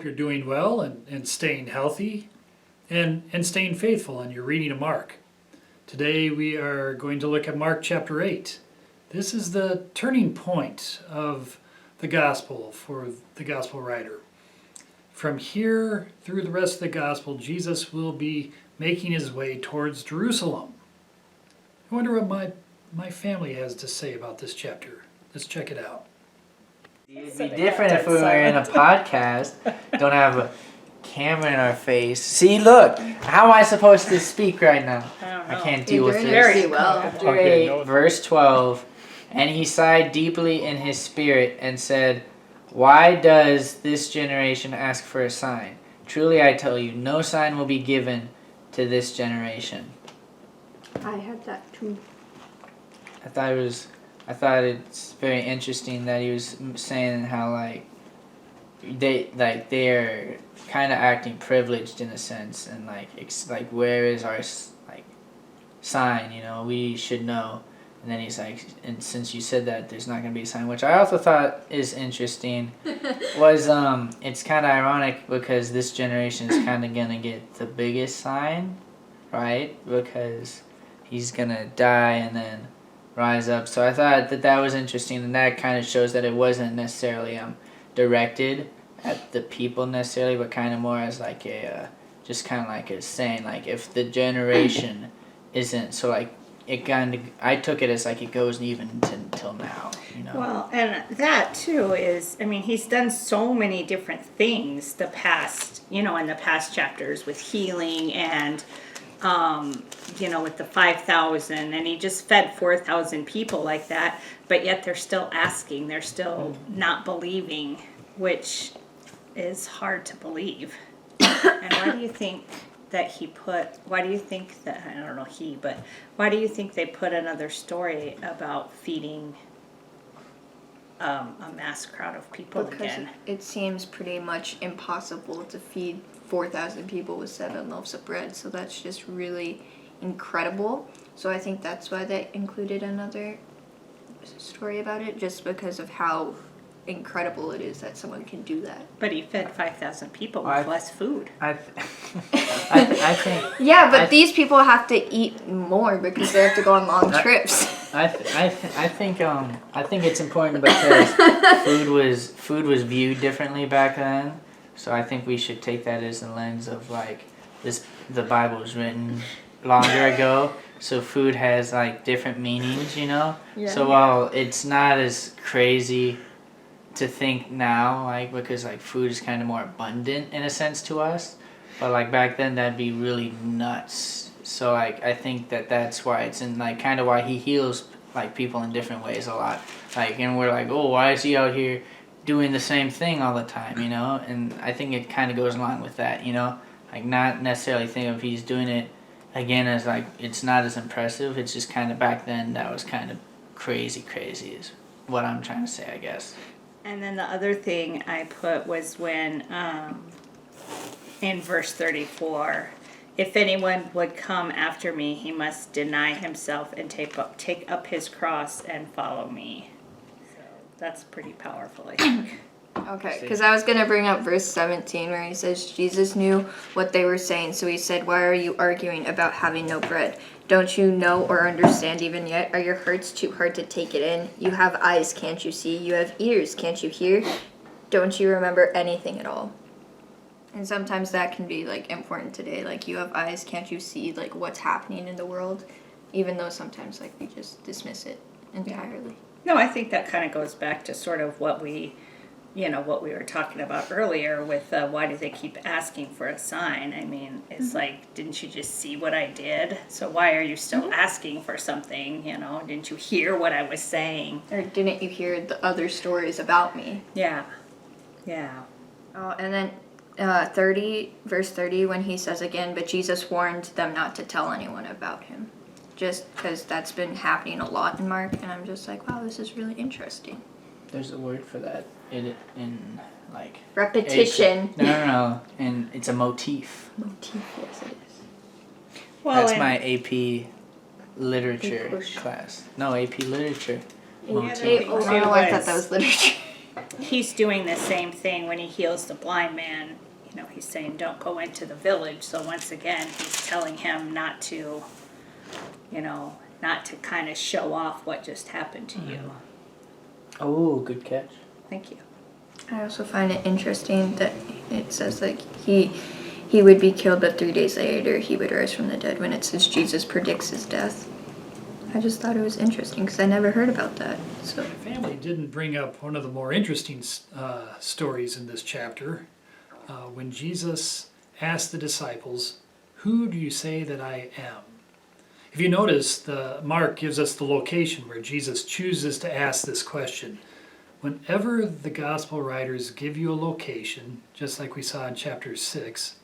hope you're doing well and staying healthy and staying faithful on your reading of Mark. Today we are going to look at Mark chapter 8. This is the turning point of the gospel for the gospel writer. From here through the rest of the gospel, Jesus will be making his way towards Jerusalem. I wonder what my family has to say about this chapter. Let's check it out. It'd be different if we were in a podcast. Don't have a camera in our face. See, look. How am I supposed to speak right now? I can't deal with this. Very well. Okay, verse 12. And he sighed deeply in his spirit and said, "Why does this generation ask for a sign? Truly I tell you, no sign will be given to this generation." I had that too. I thought it's very interesting that he was saying how they're kind of acting privileged in a sense, and where is our sign? We should know. And then he's like, and since you said that there's not going to be a sign, which I also thought is interesting, was it's kind of ironic because this generation is kind of going to get the biggest sign, right? Because he's going to die and then rise up. So I thought that was interesting, and that kind of shows that it wasn't necessarily directed at the people necessarily, but kind of more as like a just kind of like a saying, like if the generation isn't, so like it kind of, I took it as like it goes even until now, Well, and that too is, I mean, he's done so many different things in the past chapters with healing and with the 5,000, and he just fed 4,000 people like that, but yet they're still asking, they're still not believing, which is hard to believe. And why do you think that why do you think they put another story about feeding a mass crowd of people again? It seems pretty much impossible to feed 4,000 people with 7 loaves of bread, so that's just really incredible. So I think that's why they included another story about it, just because of how incredible it is that someone can do that. But he fed 5,000 people with less food. I think. Yeah, but these people have to eat more because they have to go on long trips. I think it's important because food was viewed differently back then. So I think we should take that as a lens of the Bible was written longer ago, so food has different meanings, Yeah. So while it's not as crazy to think now, because food is kind of more abundant in a sense to us, but back then that'd be really nuts. So I think that's why it's in kind of why he heals people in different ways a lot. And we're oh, why is he out here doing the same thing all the time, And I think it kind of goes along with that, not necessarily think of he's doing it again as it's not as impressive. It's just kind of back then that was kind of crazy is what I'm trying to say, I guess. And then the other thing I put was when in verse 34, if anyone would come after me, he must deny himself and take up his cross and follow me. So that's pretty powerful, I think. Okay, because I was going to bring up verse 17 where he says, Jesus knew what they were saying, so he said, "Why are you arguing about having no bread? Don't you know or understand even yet? Are your hearts too hard to take it in? You have eyes, can't you see? You have ears, can't you hear? Don't you remember anything at all?" And sometimes that can be important today. You have eyes, can't you see what's happening in the world? Even though sometimes we just dismiss it entirely. No, I think that kind of goes back to sort of what we were talking about earlier with why do they keep asking for a sign? I mean, it's didn't you just see what I did? So why are you still asking for something? Didn't you hear what I was saying? Or didn't you hear the other stories about me? Yeah. Oh, and then verse 30, when he says again, but Jesus warned them not to tell anyone about him. Just because that's been happening a lot in Mark, and I'm just wow, this is really interesting. There's a word for that in repetition. No, and it's a motif. Motif, yes it is. Well, that's my AP literature class. No, AP literature. Yeah, motif. I thought that was literature. he's doing the same thing when he heals the blind man. You know, he's saying, don't go into the village. So once again, he's telling him not to, not to kind of show off what just happened to you. Oh, good catch. Thank you. I also find it interesting that it says like he would be killed, but 3 days later he would rise from the dead. When it says Jesus predicts his death, I just thought it was interesting because I never heard about that. So My family didn't bring up one of the more interesting stories in this chapter. When Jesus asked the disciples, "Who do you say that I am?" If you notice, the Mark gives us the location where Jesus chooses to ask this question. Whenever the gospel writers give you a location, just like we saw in chapter 6,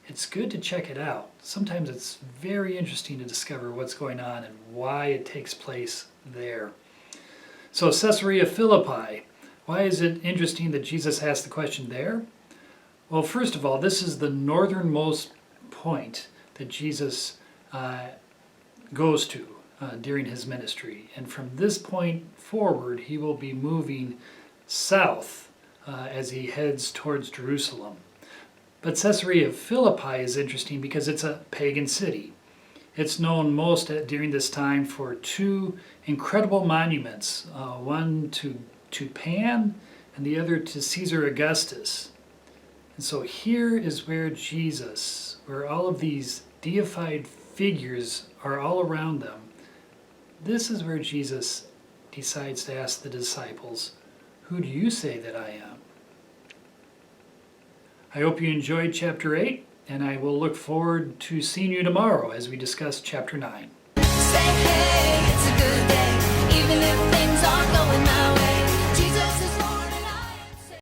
it's good to check it out. Sometimes it's very interesting to discover what's going on and why it takes place there. So Caesarea Philippi, why is it interesting that Jesus asked the question there? Well, first of all, this is the northernmost point that Jesus goes to during his ministry. And from this point forward, he will be moving south as he heads towards Jerusalem. But Caesarea Philippi is interesting because it's a pagan city. It's known most during this time for two incredible monuments, one to Pan and the other to Caesar Augustus. And so here is where Jesus, where all of these deified figures are all around them, this is where Jesus decides to ask the disciples, "Who do you say that I am?" I hope you enjoyed chapter 8, and I will look forward to seeing you tomorrow as we discuss chapter 9. Say hey, it's a good